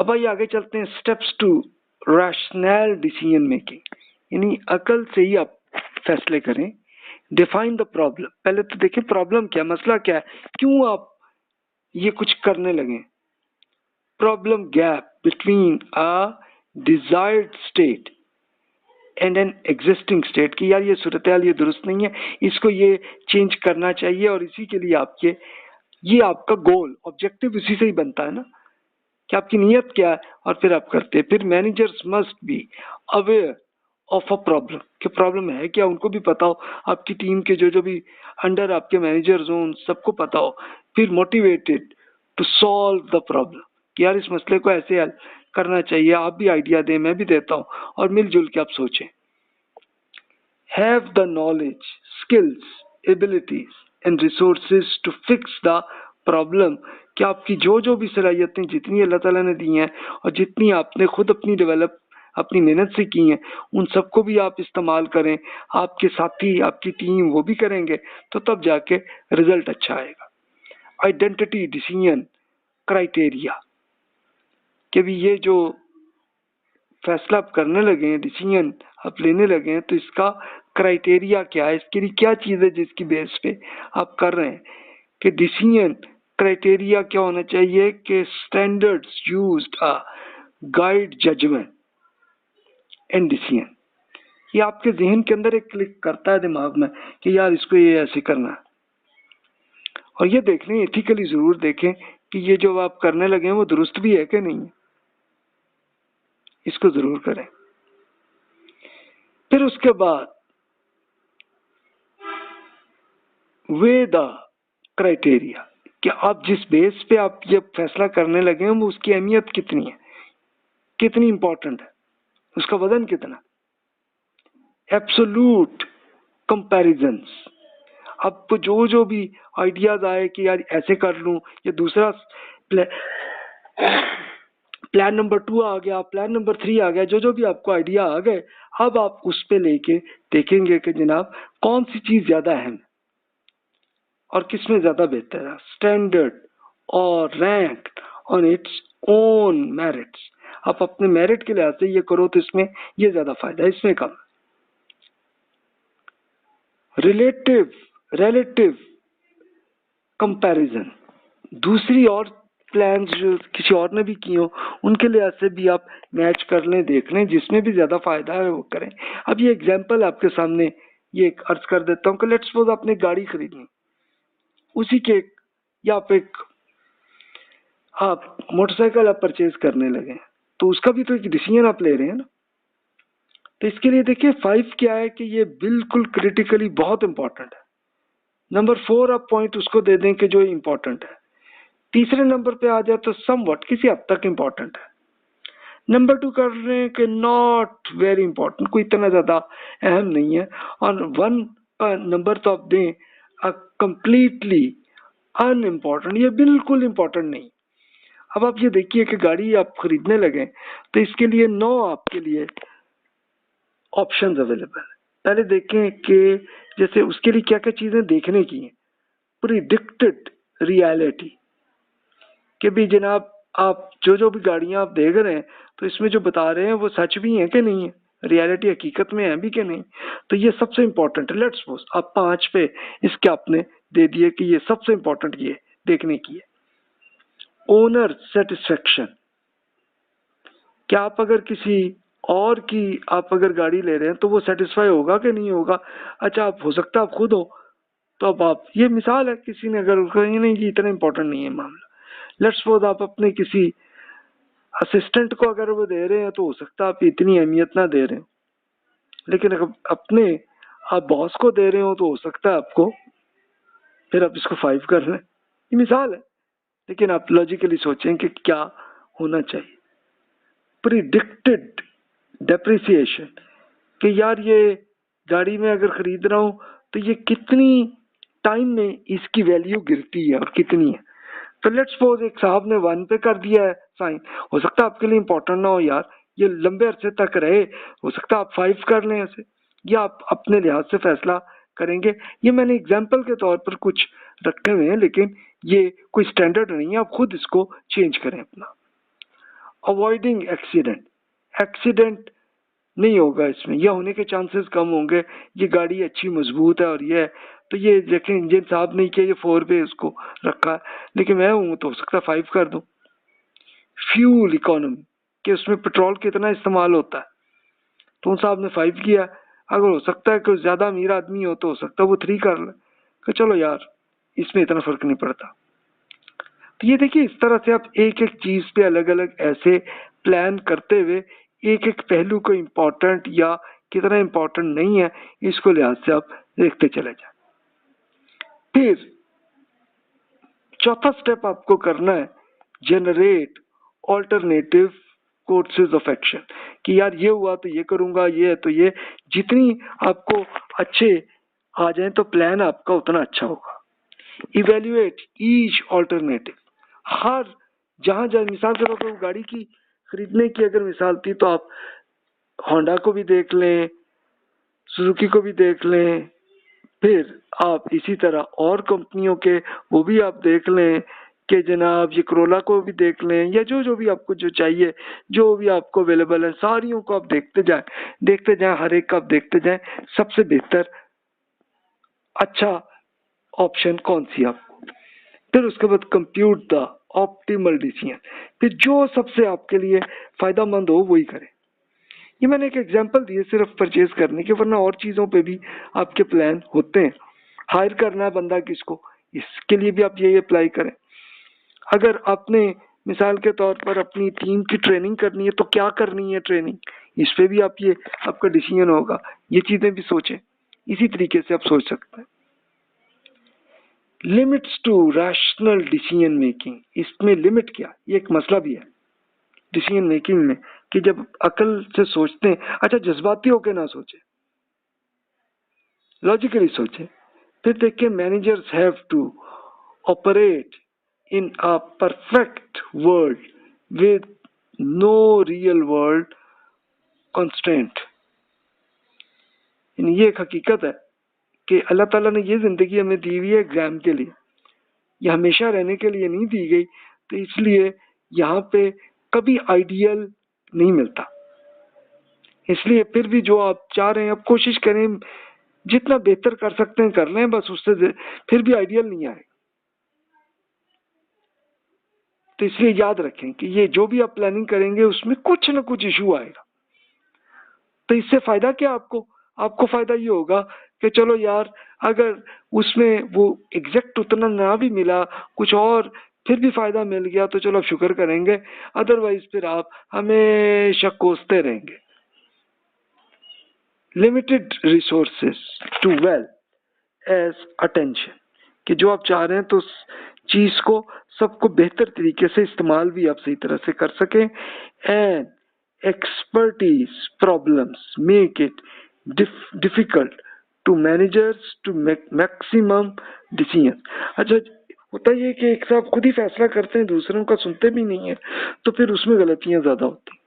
अब आइए आगे चलते हैं, steps to rational decision making, यानी अकल से ही आप फैसले करें। डिफाइन द प्रॉब्लम, पहले तो देखिए प्रॉब्लम क्या, मसला क्या है, क्यों आप ये कुछ करने लगे। Problem gap between a desired state and an existing state, कि यार ये सूरत हाल ये दुरुस्त नहीं है, इसको ये चेंज करना चाहिए, और इसी के लिए आपके ये आपका गोल ऑब्जेक्टिव इसी से ही बनता है ना, कि आपकी नीयत क्या है, और फिर आप करते हैं। फिर managers must be aware of a problem, कि प्रॉब्लम है क्या, उनको भी पता हो, आपकी टीम के जो जो भी अंडर आपके मैनेजर्स हो उन सबको पता हो। फिर motivated to solve the problem, कि यार इस मसले को ऐसे हल करना चाहिए, आप भी आइडिया दें, मैं भी देता हूँ, और मिलजुल के आप सोचें। Have the knowledge, skills, abilities and resources to fix the problem, कि आपकी जो जो भी सलाहियतें जितनी अल्लाह ताला ने दी हैं और जितनी आपने खुद अपनी डेवलप अपनी मेहनत से की हैं, उन सबको भी आप इस्तेमाल करें, आपके साथी आपकी टीम वो भी करेंगे, तो तब जाके रिजल्ट अच्छा आएगा। आइडेंटिटी डिसीजन क्राइटेरिया, कि भी ये जो फैसला आप करने लगे हैं, डिसीजन आप लेने लगे हैं, तो इसका क्राइटेरिया क्या है, इसके लिए क्या चीज़ है जिसकी बेस पे आप कर रहे हैं। कि डिसीजन क्राइटेरिया क्या होना चाहिए, कि standards used a guide judgement and decision, ये आपके जहन के अंदर एक क्लिक करता है दिमाग में कि यार इसको ये ऐसे करना है, और ये देख लें एथिकली जरूर देखें कि ये जो आप करने लगे हैं वो दुरुस्त भी है कि नहीं है, इसको जरूर करें। फिर उसके बाद वे द क्राइटेरिया, कि आप जिस बेस पे आप ये फैसला करने लगे हैं वो उसकी अहमियत कितनी है, कितनी इंपॉर्टेंट है, उसका वजन कितना। एब्सोल्यूट कंपैरिजंस, आपको जो जो भी आइडियाज आए कि यार ऐसे कर लूं, या दूसरा प्लान नंबर 2 आ गया, प्लान नंबर 3 आ गया, जो जो भी आपको आइडिया आ गए, अब आप उस पे लेके देखेंगे कि जनाब कौन सी चीज ज्यादा अहम है और किसमें ज्यादा बेहतर है। स्टैंडर्ड और rank on its own merits, आप अपने मेरिट के लिहाज से ये करो तो इसमें ये ज्यादा फायदा है, इसमें कम। रिलेटिव कंपैरिजन, दूसरी और प्लान्स जो किसी और ने भी किए हो उनके लिहाज से भी आप मैच कर लें, देख लें, जिसमें भी ज्यादा फायदा है वो करें। अब ये एग्जांपल आपके सामने ये एक अर्ज कर देता हूँ कि लेट्स सपोज आपने गाड़ी खरीदनी, उसी के या आप मोटरसाइकिल आप परचेज करने लगे, तो उसका भी तो एक डिसीजन आप ले रहे हैं ना। तो इसके लिए देखिए 5 क्या है कि ये बिल्कुल क्रिटिकली बहुत इंपॉर्टेंट है। नंबर 4 आप पॉइंट उसको दे दें कि जो इंपॉर्टेंट है। तीसरे नंबर पे आ जाए तो समवट किसी हद तक इंपॉर्टेंट है। नंबर 2 कर रहे हैं कि नॉट वेरी इंपॉर्टेंट, कोई इतना ज्यादा अहम नहीं है। और 1 का नंबर तो आप दें कंप्लीटली अनइम्पॉर्टेंट, ये बिल्कुल इंपॉर्टेंट नहीं। अब आप ये देखिए कि गाड़ी आप खरीदने लगे तो इसके लिए 9 आपके लिए ऑप्शंस अवेलेबल है। पहले देखें कि जैसे उसके लिए क्या क्या चीजें देखने की हैं। प्रिडिक्टेड रियलिटी, कि भी जनाब आप जो जो भी गाड़ियां आप देख रहे हैं तो इसमें जो बता रहे हैं वो सच भी है कि नहीं है, रियलिटी हकीकत में है भी कि नहीं। तो ये सबसे इंपॉर्टेंट है। लेट्स सपोज आप 5 पे इसके आपने दे दिए कि ये सबसे इंपॉर्टेंट ये देखने की है। ओनर सेटिस्फेक्शन, क्या आप अगर किसी और की आप अगर गाड़ी ले रहे हैं तो वो सेटिस्फाई होगा कि नहीं होगा। अच्छा, आप हो सकता है आप खुद हो, तो अब आप ये मिसाल है, किसी ने अगर कहीं नहीं कि इतना इंपॉर्टेंट नहीं है मामला। लेट्स सपोज आप अपने किसी असिस्टेंट को अगर वो दे रहे हैं तो हो सकता है आप इतनी अहमियत ना दे रहे हो, लेकिन अगर अपने आप बॉस को दे रहे हो तो हो सकता है आपको फिर आप इसको 5 कर रहे हैं। ये मिसाल है, लेकिन आप लॉजिकली सोचें कि क्या होना चाहिए। प्रिडिक्टेड डेप्रिसिएशन, कि यार ये गाड़ी में अगर खरीद रहा हूं तो ये कितनी टाइम में इसकी वैल्यू गिरती है और कितनी है। तो लेट्स सपोज एक साहब ने 1 पे कर दिया है साइन, हो सकता है आपके लिए इंपॉर्टेंट ना हो यार, ये लंबे अरसे तक रहे, हो सकता है आप 5 कर लें ऐसे, या आप अपने लिहाज से फैसला करेंगे। ये मैंने एग्जाम्पल के तौर पर कुछ रखे हुए हैं, लेकिन ये कोई स्टैंडर्ड नहीं है, आप खुद इसको चेंज करें अपना। अवॉइडिंग एक्सीडेंट, एक्सीडेंट नहीं होगा इसमें, या होने के चांसेस कम होंगे। ये गाड़ी अच्छी मजबूत है और ये है, तो ये देखें इंजन साफ नहीं किया, ये 4 पे उसको रखा है, लेकिन मैं हूँ तो हो सकता है 5 कर दूं। फ्यूल इकोनॉमी, कि उसमें पेट्रोल कितना इस्तेमाल होता है, तो उन साहब ने 5 किया। अगर हो सकता है कि ज्यादा अमीर आदमी हो तो हो सकता है वो 3 कर ले, कि चलो यार इसमें इतना फर्क नहीं पड़ता। तो ये देखिए इस तरह से आप एक एक चीज पे अलग अलग ऐसे प्लान करते हुए एक एक पहलू को इम्पोर्टेंट या कितना इम्पोर्टेंट नहीं है इसको लिहाज से आप देखते चले जाए। फिर चौथा स्टेप आपको करना है generate alternative courses of action, कि यार ये हुआ तो ये करूंगा, ये है तो ये, जितनी आपको अच्छे आ जाए तो प्लान आपका उतना अच्छा होगा। इवेल्युएट ईच ऑल्टरनेटिव, हर जहां जहां मिसाल के तौर पर गाड़ी की खरीदने की अगर मिसाल थी तो आप होंडा को भी देख लें, सुजुकी को भी देख लें, फिर आप इसी तरह और कंपनियों के वो भी आप देख लें कि जनाब ये करोला को भी देख लें, या जो जो भी आपको जो चाहिए, जो भी आपको अवेलेबल है सारियों को आप देखते जाएं, हर एक का आप देखते जाएं सबसे बेहतर अच्छा ऑप्शन कौन सी आपको। फिर उसके बाद कंप्यूट द ऑप्टिमल डिसीजन, फिर जो सबसे आपके लिए फायदेमंद हो वही करें। ये मैंने एक एग्जांपल दिए सिर्फ परचेज करने के, वरना और चीजों पे भी आपके प्लान होते हैं। हायर करना है बंदा किसको, इसके लिए भी आप ये अप्लाई करें। अगर आपने मिसाल के तौर पर अपनी टीम की ट्रेनिंग करनी है तो क्या करनी है ट्रेनिंग, इस पे भी आप ये आपका डिसीजन होगा। ये चीजें भी सोचें, इसी तरीके से आप सोच सकते हैं। Limits to rational decision making, इसमें लिमिट क्या, ये एक मसला भी है डिसीजन मेकिंग में, कि जब अकल से सोचते हैं, अच्छा जज्बाती होकर ना सोचे, लॉजिकली सोचे। फिर देखिए managers have to operate in a perfect world with no real world constant. ये एक हकीकत है कि अल्लाह ताला ने ये जिंदगी हमें दी हुई है एग्जाम के लिए, ये हमेशा रहने के लिए नहीं दी गई, तो इसलिए यहाँ पे कभी आइडियल नहीं मिलता। इसलिए फिर भी जो आप चाह रहे हैं आप कोशिश करें, जितना बेहतर कर सकते हैं कर लें, बस उससे फिर भी आइडियल नहीं आएगा। तो इसलिए याद रखें कि ये जो भी आप प्लानिंग करेंगे उसमें कुछ ना कुछ इशू आएगा। तो इससे फायदा क्या आपको, आपको फायदा ये होगा कि चलो यार अगर उसमें वो एग्जैक्ट उतना ना भी मिला, कुछ और फिर भी फायदा मिल गया तो चलो आप शुक्र करेंगे, अदरवाइज फिर आप हमेशा कोसते रहेंगे। Limited resources to well as attention, कि जो आप चाह रहे हैं तो उस चीज को सबको बेहतर तरीके से इस्तेमाल भी आप सही तरह से कर सकें। And expertise problems make it difficult to managers to maximum decision. अच्छा होता ये कि एक साहब खुद ही फैसला करते हैं, दूसरों का सुनते भी नहीं है, तो फिर उसमें गलतियां ज्यादा होती।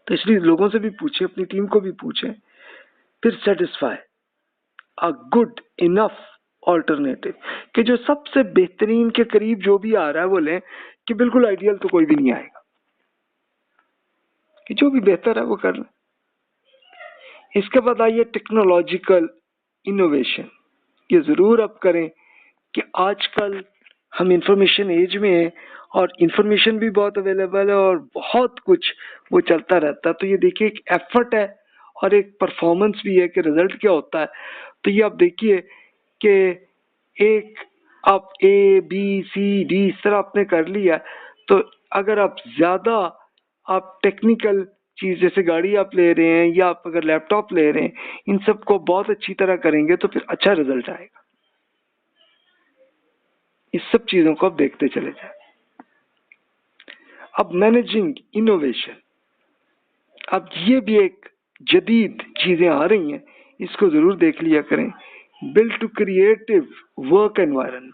तो इसलिए लोगों से भी पूछे, अपनी टीम को भी पूछे। फिर satisfy a good enough alternative, कि जो सबसे बेहतरीन के करीब जो भी आ रहा है वो लें, कि बिल्कुल आइडियल तो कोई भी नहीं आएगा, कि जो भी बेहतर है वो कर लें। इसके बाद आइए टेक्नोलॉजिकल इनोवेशन, ये जरूर अब करें कि आजकल हम इंफॉर्मेशन एज में हैं और इंफॉर्मेशन भी बहुत अवेलेबल है और बहुत कुछ वो चलता रहता है। तो ये देखिए एक एफर्ट है और एक परफॉर्मेंस भी है कि रिजल्ट क्या होता है। तो ये आप देखिए कि एक आप ए बी सी डी इस तरह आपने कर लिया, तो अगर आप ज्यादा आप टेक्निकल चीज जैसे गाड़ी आप ले रहे हैं या आप अगर लैपटॉप ले रहे हैं, इन सब को बहुत अच्छी तरह करेंगे तो फिर अच्छा रिजल्ट आएगा। इस सब चीजों को आप देखते चले जाए। अब मैनेजिंग इनोवेशन, अब ये भी एक जदीद चीजें आ रही हैं, इसको जरूर देख लिया करें। Build to creative work environment,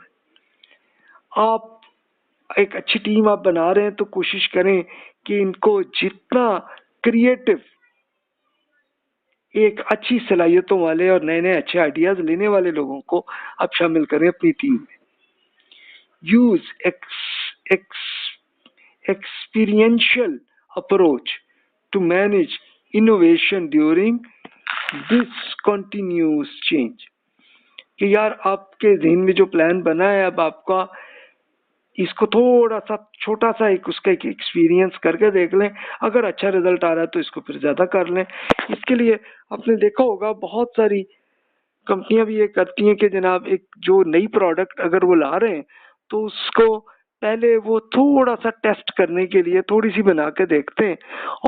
आप एक अच्छी टीम आप बना रहे हैं तो कोशिश करें कि इनको जितना क्रिएटिव, एक अच्छी सलाहियतों वाले और नए नए अच्छे आइडियाज लेने वाले लोगों को आप शामिल करें अपनी टीम में। Use experiential approach to manage innovation during this continuous change. कि यार आपके ज़हन में जो प्लान बना है, अब आपका इसको थोड़ा सा छोटा सा एक उसका एक एक्सपीरियंस करके देख लें, अगर अच्छा रिजल्ट आ रहा है तो इसको फिर ज़्यादा कर लें। इसके लिए आपने देखा होगा बहुत सारी कंपनियां भी ये करती हैं कि जनाब एक जो नई प्रोडक्ट अगर वो ला रहे हैं तो उसको पहले वो थोड़ा सा टेस्ट करने के लिए थोड़ी सी बना के देखते हैं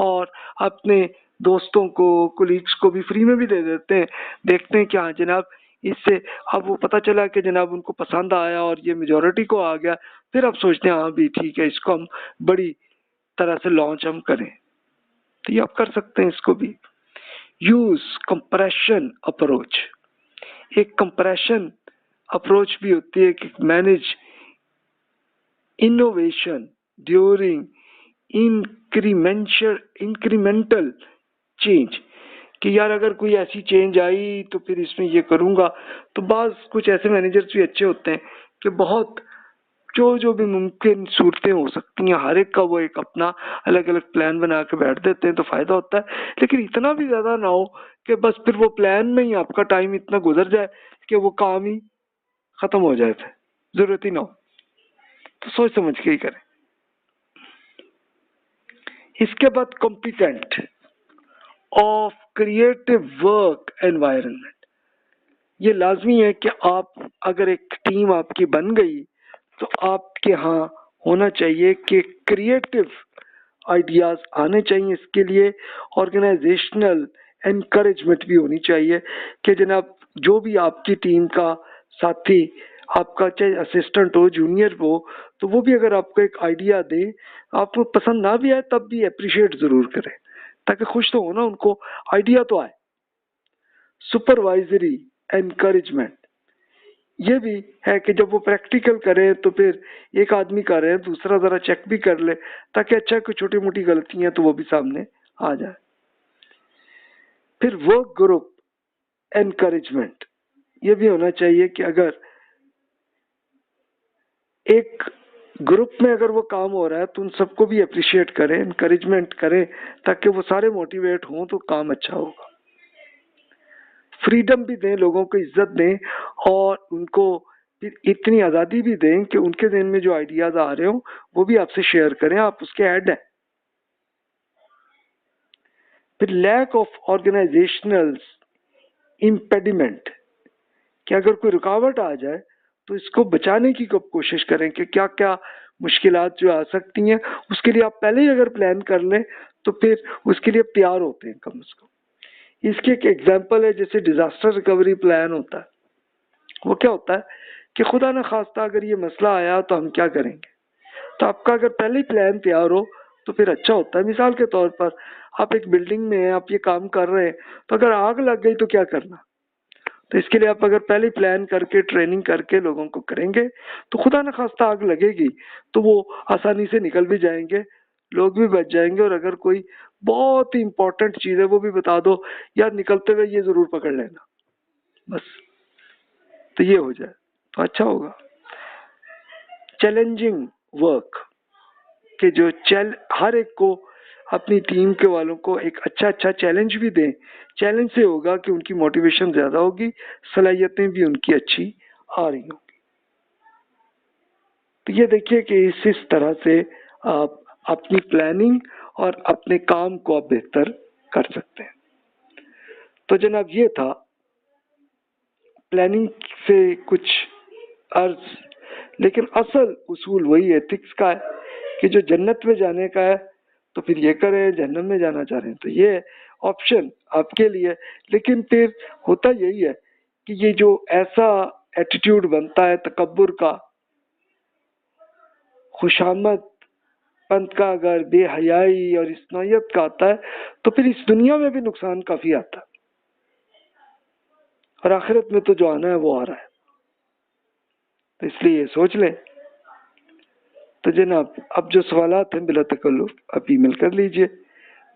और अपने दोस्तों को, कोलीग्स को भी फ्री में भी दे देते हैं। देखते हैं कि हाँ जनाब इससे अब वो पता चला कि जनाब उनको पसंद आया और ये मेजॉरिटी को आ गया, फिर अब सोचते हैं हाँ भी ठीक है, इसको हम बड़ी तरह से लॉन्च हम करें। तो ये आप कर सकते हैं इसको भी। यूज कंप्रेशन अप्रोच, एक कंप्रेशन अप्रोच भी होती है कि manage innovation during incremental change, कि यार अगर कोई ऐसी चेंज आई तो फिर इसमें ये करूंगा। तो बाज कुछ ऐसे मैनेजर्स भी अच्छे होते हैं कि बहुत जो भी मुमकिन सूरतें हो सकती हैं हर एक का वो एक अपना अलग अलग प्लान बना के बैठ देते हैं, तो फायदा होता है। लेकिन इतना भी ज्यादा ना हो कि बस फिर वो प्लान में ही आपका टाइम इतना गुजर जाए कि वो काम ही खत्म हो जाए, फिर जरूरत ही ना हो। तो सोच समझ के ही करें। इसके बाद competent of creative work environment, ये लाजमी है कि आप अगर एक टीम आपकी बन गई तो आपके यहाँ होना चाहिए कि क्रिएटिव आइडियाज आने चाहिए। इसके लिए ऑर्गेनाइजेशनल एनकरेजमेंट भी होनी चाहिए कि जनाब जो भी आपकी टीम का साथी, आपका चाहे असिस्टेंट हो, जूनियर हो, तो वो भी अगर आपको एक आइडिया दे, आपको पसंद ना भी आए तब भी अप्रिशिएट जरूर करें, ताकि खुश तो हो ना, उनको आइडिया तो आए। सुपरवाइजरी एनकरेजमेंट, ये भी है कि जब वो प्रैक्टिकल करे तो फिर एक आदमी करे, दूसरा जरा चेक भी कर ले, ताकि अच्छा कोई छोटी मोटी गलतियां तो वो भी सामने आ जाए। फिर वर्क ग्रुप एनकरेजमेंट, ये भी होना चाहिए कि अगर एक ग्रुप में अगर वो काम हो रहा है तो उन सबको भी अप्रिशिएट करें, एनकरेजमेंट करें, ताकि वो सारे मोटिवेट हों तो काम अच्छा होगा। फ्रीडम भी दें, लोगों को इज्जत दें और उनको इतनी आज़ादी भी दें कि उनके दिन में जो आइडियाज आ रहे हो वो भी आपसे शेयर करें, आप उसके हेड हैं। फिर लैक ऑफ ऑर्गेनाइजेशनल इम्पेडिमेंट, कि अगर कोई रुकावट आ जाए तो इसको बचाने की कोशिश करें कि क्या क्या मुश्किलात जो आ सकती हैं, उसके लिए आप पहले ही अगर प्लान कर लें तो फिर उसके लिए तैयार होते हैं कम से कम। इसकी एक एग्जांपल है, जैसे डिजास्टर रिकवरी प्लान होता है। वो क्या होता है कि खुदा न खास्ता अगर ये मसला आया तो हम क्या करेंगे, तो आपका अगर पहले ही प्लान तैयार हो तो फिर अच्छा होता है। मिसाल के तौर पर आप एक बिल्डिंग में हैं, आप ये काम कर रहे हैं, तो अगर आग लग गई तो क्या करना, तो इसके लिए आप अगर पहले प्लान करके ट्रेनिंग करके लोगों को करेंगे तो खुदा न खास्ता आग लगेगी तो वो आसानी से निकल भी जाएंगे, लोग भी बच जाएंगे। और अगर कोई बहुत ही इंपॉर्टेंट चीज है वो भी बता दो, यार निकलते हुए ये जरूर पकड़ लेना, बस तो ये हो जाए तो अच्छा होगा। चैलेंजिंग वर्क, कि जो हर एक को अपनी टीम के वालों को एक अच्छा चैलेंज भी दें। चैलेंज से होगा कि उनकी मोटिवेशन ज्यादा होगी, सलाहियतें भी उनकी अच्छी आ रही होंगी। तो ये देखिए कि इस तरह से आप अपनी प्लानिंग और अपने काम को आप बेहतर कर सकते हैं। तो जनाब ये था प्लानिंग से कुछ अर्ज, लेकिन असल उसूल वही एथिक्स का है कि जो जन्नत में जाने का है तो फिर ये करें, जहन्नम में जाना चाह रहे हैं तो ये ऑप्शन आपके लिए। लेकिन फिर होता यही है कि ये जो ऐसा एटीट्यूड बनता है तकब्बुर का, खुशामद पंत का, अगर बेहयाई और इस नौयत का आता है तो फिर इस दुनिया में भी नुकसान काफी आता है और आखिरत में तो जो आना है वो आ रहा है। तो इसलिए सोच लें। तो जनाब अब जो सवालात हैं बिला तकल्लुफ आप ईमेल कर लीजिए।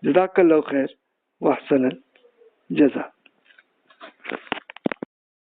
जज़ाकल्लाहु खैर व अहसनल जज़ा।